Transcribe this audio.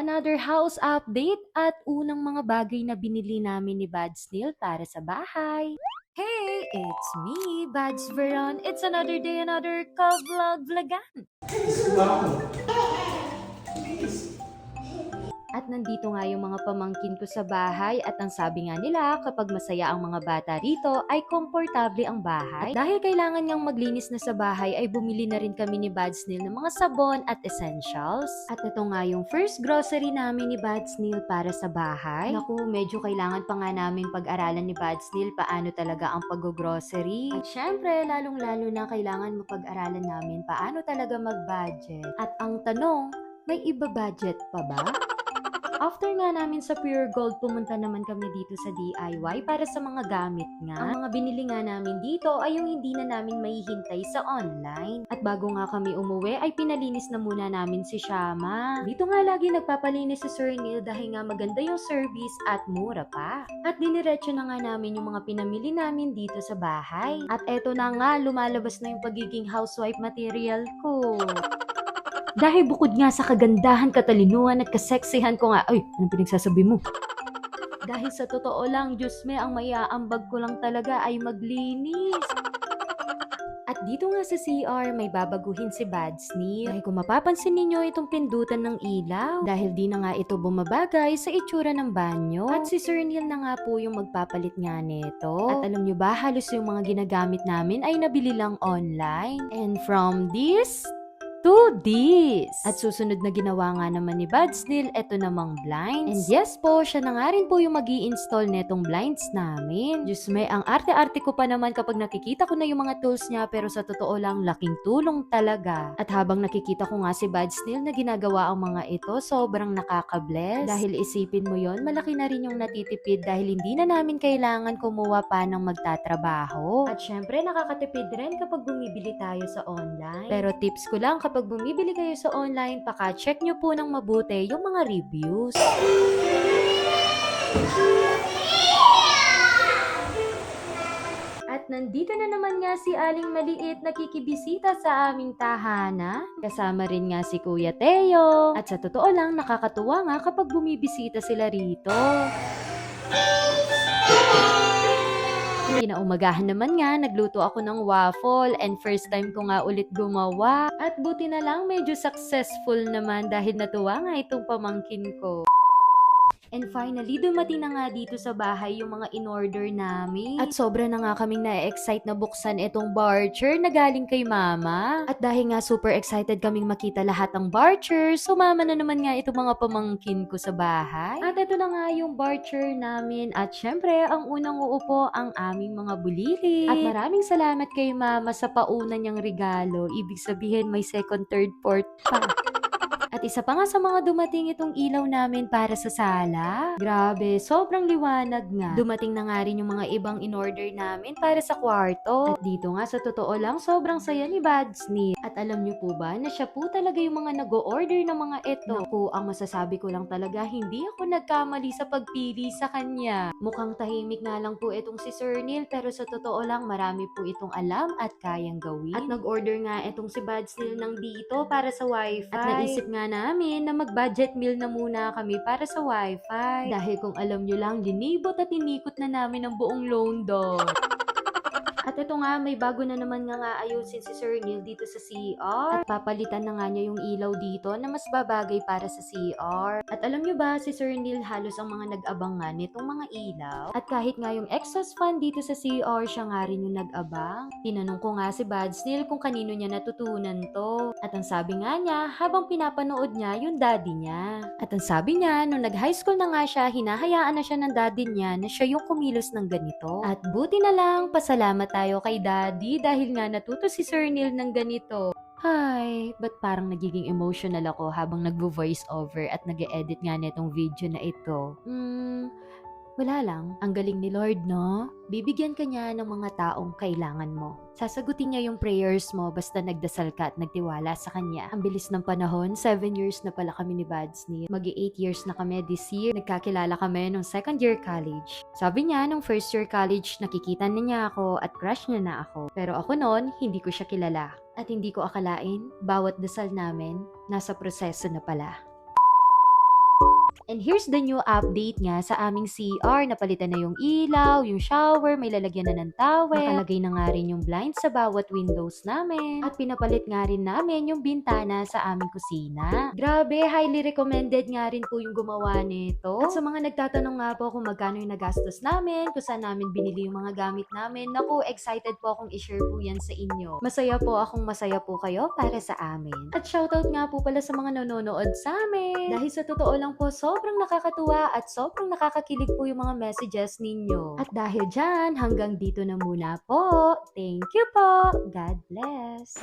another house update at unang mga bagay na binili namin ni Bads Neil para sa bahay. Hey, it's me, Bads Veron. It's another day, another vlogan. Wow. At nandito nga yung mga pamangkin ko sa bahay at ang sabi nga nila kapag masaya ang mga bata rito ay komportable ang bahay. At dahil kailangan ngang maglinis na sa bahay ay bumili na rin kami ni Bads Neil ng mga sabon at essentials. At ito nga yung first grocery namin ni Bads Neil para sa bahay. Naku, medyo kailangan pa nga namin pag-aralan ni Bads Neil paano talaga ang pag-grocery. At syempre, lalong-lalo na kailangan mapag-aralan namin paano talaga mag-budget. At ang tanong, may iba budget pa ba? After nga namin sa Pure Gold, pumunta naman kami dito sa DIY para sa mga gamit nga. Ang mga binili nga namin dito ay yung hindi na namin mahihintay sa online. At bago nga kami umuwi ay pinalinis na muna namin si Shama. Dito nga lagi nagpapalinis si Sir Neil dahil nga maganda yung service at mura pa. At diniretso na nga namin yung mga pinamili namin dito sa bahay. At eto na nga, lumalabas na yung pagiging housewife material ko. Dahil bukod nga sa kagandahan, katalinuhan at kaseksihan ko nga, ay, anong pinagsasabi mo? Dahil sa totoo lang, Diyos me, ang maiaambag ko lang talaga ay maglinis. At dito nga sa CR, may babaguhin si Bads Neil. Dahil kung mapapansin ninyo itong pindutan ng ilaw, dahil di na nga ito bumabagay sa itsura ng banyo. At si Sir Neil na nga po yung magpapalit nga nito. At alam nyo ba, halos yung mga ginagamit namin ay nabili lang online. And from this to this. At susunod na ginawa nga naman ni Bads Neil, eto namang blinds. And yes po, siya na nga rin po yung mag-i-install netong blinds namin. Diyos may, ang arte-arte ko pa naman kapag nakikita ko na yung mga tools niya, pero sa totoo lang, laking tulong talaga. At habang nakikita ko nga si Bads Neil na ginagawa ang mga ito, sobrang nakaka-bless. Dahil isipin mo yon, malaki na rin yung natitipid dahil hindi na namin kailangan kumuha pa ng magtatrabaho. At syempre, nakakatipid rin kapag bumibili tayo sa online. Pero tips ko lang, kapag bumibili kayo sa online, paka-check nyo po ng mabuti yung mga reviews. At nandito na naman nga si Aling Maliit nakikibisita sa aming tahanan. Kasama rin nga si Kuya Teo. At sa totoo lang, nakakatuwa nga kapag bumibisita sila rito. Kinaumagahan naman nga, nagluto ako ng waffle and first time ko nga ulit gumawa. At buti na lang medyo successful naman dahil natuwa nga itong pamangkin ko. And finally, dumating na nga dito sa bahay yung mga in-order namin. At sobra na nga kaming na-excite na buksan itong barcher na galing kay mama. At dahil nga super excited kaming makita lahat ng barcher, sumama na naman nga itong mga pamangkin ko sa bahay. At ito na nga yung barcher namin. At syempre, ang unang uupo ang aming mga bulili. At maraming salamat kay mama sa pauna niyang regalo. Ibig sabihin, may second, third, fourth pa. At isa pa nga sa mga dumating itong ilaw namin para sa sala. Grabe, sobrang liwanag nga. Dumating na nga rin yung mga ibang in-order namin para sa kwarto. At dito nga sa totoo lang, sobrang saya ni Bads Neil. At alam niyo po ba na siya po talaga yung mga nag-o-order ng mga ito. Naku, ang masasabi ko lang talaga, hindi ako nagkamali sa pagpili sa kanya. Mukhang tahimik nga lang po itong si Sir Neil, pero sa totoo lang, marami po itong alam at kayang gawin. At nag-order nga itong si Bads Neil ng dito para sa wifi. At naisip nga namin na mag-budget meal na muna kami para sa wifi. Dahil kung alam nyo lang, linibot at inikot na namin ang buong London. At ito nga, may bago na naman nga ayusin si Sir Neil dito sa CR. At papalitan na nga niya yung ilaw dito na mas babagay para sa CR. At alam nyo ba, si Sir Neil halos ang mga nag-abang nga nitong mga ilaw. At kahit nga yung exhaust fan dito sa CR, siya nga rin yung nag-abang. Tinanong ko nga si Bads Neil kung kanino niya natutunan to. At ang sabi nga niya, habang pinapanood niya yung daddy niya. At ang sabi niya, nung nag-high school na nga siya, hinahayaan na siya ng daddy niya na siya yung kumilos ng ganito. At buti na lang, pasalamat tayo kay daddy dahil nga natuto si Sir Neil ng ganito. Hi, ba't parang nagiging emotional ako habang nagvo-voice over at nag-edit nga nitong video na ito? Wala lang. Ang galing ni Lord, no? Bibigyan ka niya ng mga taong kailangan mo. Sasagutin niya yung prayers mo basta nagdasal ka at nagtiwala sa Kanya. Ang bilis ng panahon, 7 years na pala kami ni Bads Neil. Mag-8 years na kami this year. Nagkakilala kami nung second year college. Sabi niya, nung first year college, nakikita na niya ako at crush niya na ako. Pero ako noon, hindi ko siya kilala. At hindi ko akalain, bawat dasal namin, nasa proseso na pala. And here's the new update nga sa aming CR. Napalitan na yung ilaw, yung shower, may lalagyan na ng towel. Nakalagay na nga rin yung blinds sa bawat windows namin. At pinapalit nga rin namin yung bintana sa aming kusina. Grabe, highly recommended nga rin po yung gumawa nito. At sa mga nagtatanong nga po kung magkano yung nagastos namin, kung saan namin binili yung mga gamit namin, naku, excited po akong i-share po yan sa inyo. Masaya po kayo para sa amin. At shoutout nga po pala sa mga nanonood sa amin. Dahil sa totoo lang po, sobrang nakakatuwa at sobrang nakakakilig po yung mga messages ninyo. At dahil dyan, hanggang dito na muna po. Thank you po. God bless.